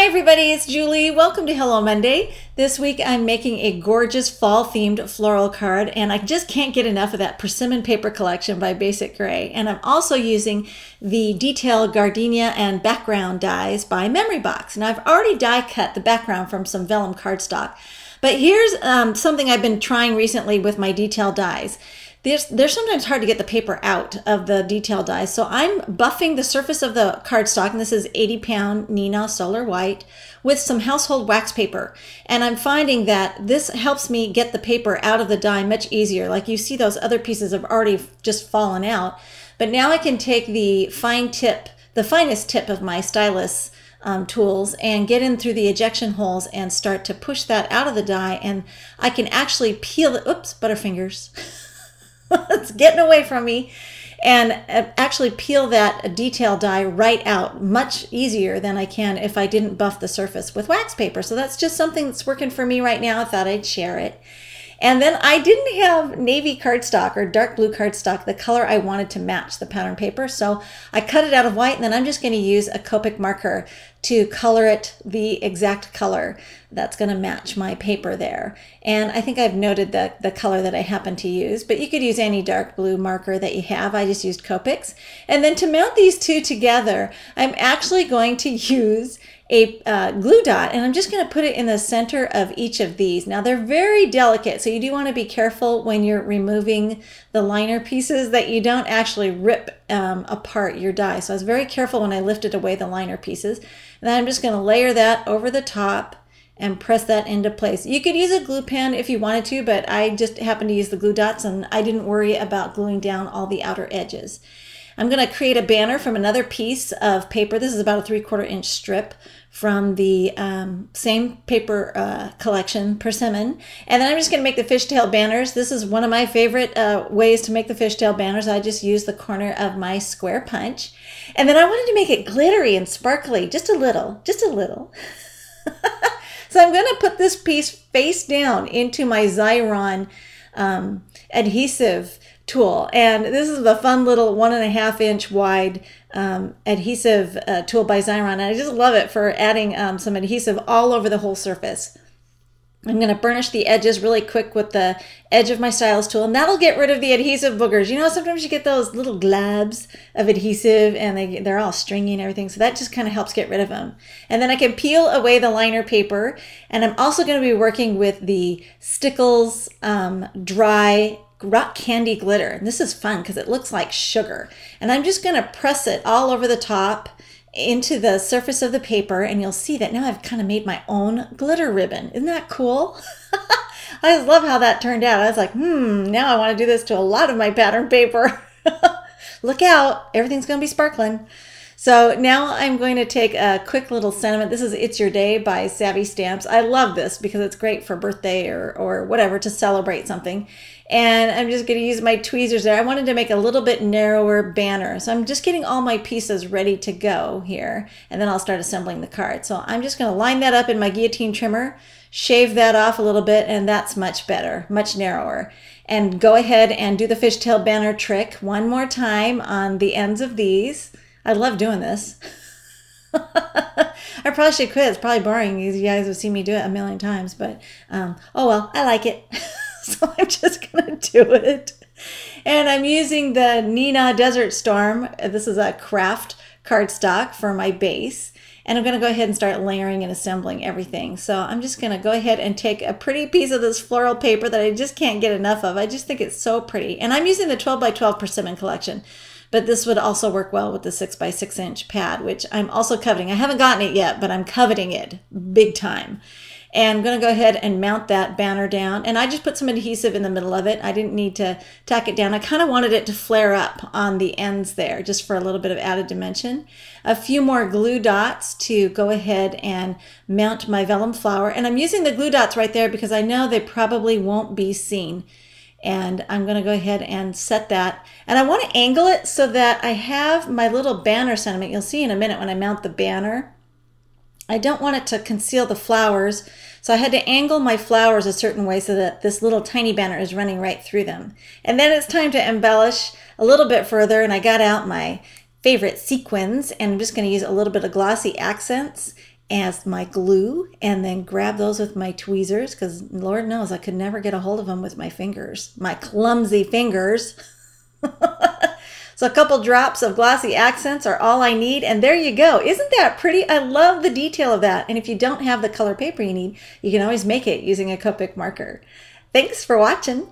Hi everybody, it's Julie. Welcome to Hello Monday. This week I'm making a gorgeous fall themed floral card, and I just can't get enough of that persimmon paper collection by Basic Gray. And I'm also using the detail gardenia and background dies by Memory Box. And I've already die cut the background from some vellum cardstock. But here's something I've been trying recently with my detail dies. They're sometimes hard to get the paper out of the detail dies, so I'm buffing the surface of the cardstock, and this is 80-pound Neenah Solar White, with some household wax paper. And I'm finding that this helps me get the paper out of the die much easier. Like you see, those other pieces have already just fallen out. But now I can take the finest tip of my stylus tools and get in through the ejection holes and start to push that out of the die, and I can actually peel it. Oops, butterfingers. It's getting away from me, and actually peel that detail die right out much easier than I can if I didn't buff the surface with wax paper. So that's just something that's working for me right now. I thought I'd share it. And then I didn't have navy cardstock or dark blue cardstock, the color I wanted to match the pattern paper. So I cut it out of white, and then I'm just going to use a Copic marker to color it the exact color that's going to match my paper there. And I think I've noted the color that I happen to use, but you could use any dark blue marker that you have. I just used Copic's. And then to mount these two together, I'm actually going to use a glue dot, and I'm just going to put it in the center of each of these. Now they're very delicate, so you do want to be careful when you're removing the liner pieces that you don't actually rip apart your die. So I was very careful when I lifted away the liner pieces. And then I'm just going to layer that over the top and press that into place. You could use a glue pen if you wanted to, but I just happened to use the glue dots, and I didn't worry about gluing down all the outer edges. I'm going to create a banner from another piece of paper. This is about a 3/4 inch strip from the same paper collection, Persimmon. And then I'm just going to make the fishtail banners. This is one of my favorite ways to make the fishtail banners. I just use the corner of my square punch. And then I wanted to make it glittery and sparkly, just a little, just a little. So I'm going to put this piece face down into my Xyron adhesive tool, and this is the fun little 1.5 inch wide adhesive tool by Xyron, and I just love it for adding some adhesive all over the whole surface. I'm going to burnish the edges really quick with the edge of my stylus tool, and that'll get rid of the adhesive boogers. You know, sometimes you get those little glabs of adhesive and they're all stringy and everything, so that just kind of helps get rid of them. And then I can peel away the liner paper, and I'm also going to be working with the Stickles dry rock candy glitter. And this is fun because it looks like sugar. And I'm just going to press it all over the top into the surface of the paper, and you'll see that now I've kind of made my own glitter ribbon. Isn't that cool? I just love how that turned out. I was like, now I want to do this to a lot of my pattern paper. Look out, everything's going to be sparkling. So now I'm going to take a quick little sentiment. This is It's Your Day by Savvy Stamps. I love this because it's great for birthday or whatever, to celebrate something. And I'm just going to use my tweezers there. I wanted to make a little bit narrower banner. So I'm just getting all my pieces ready to go here. And then I'll start assembling the card. So I'm just going to line that up in my guillotine trimmer, shave that off a little bit, and that's much better, much narrower. And go ahead and do the fishtail banner trick one more time on the ends of these. I love doing this. I probably should quit. It's probably boring. You guys have seen me do it a million times, but oh well, I like it. So I'm just going to do it. And I'm using the Neenah Desert Storm. This is a craft cardstock for my base. And I'm going to go ahead and start layering and assembling everything. So I'm just going to go ahead and take a pretty piece of this floral paper that I just can't get enough of. I just think it's so pretty. And I'm using the 12 by 12 Persimmon collection. But this would also work well with the 6 by 6 inch pad, which I'm also coveting. I haven't gotten it yet, but I'm coveting it big time. And I'm going to go ahead and mount that banner down. And I just put some adhesive in the middle of it. I didn't need to tack it down. I kind of wanted it to flare up on the ends there, just for a little bit of added dimension. A few more glue dots to go ahead and mount my vellum flower. And I'm using the glue dots right there because I know they probably won't be seen. And I'm going to go ahead and set that. And I want to angle it so that I have my little banner sentiment. You'll see in a minute when I mount the banner. I don't want it to conceal the flowers, so I had to angle my flowers a certain way so that this little tiny banner is running right through them. And then it's time to embellish a little bit further, and I got out my favorite sequins, and I'm just going to use a little bit of glossy accents as my glue and then grab those with my tweezers, because Lord knows I could never get a hold of them with my fingers, my clumsy fingers. So a couple drops of glossy accents are all I need, and there you go. Isn't that pretty? I love the detail of that. And if you don't have the color paper you need, you can always make it using a Copic marker. Thanks for watching.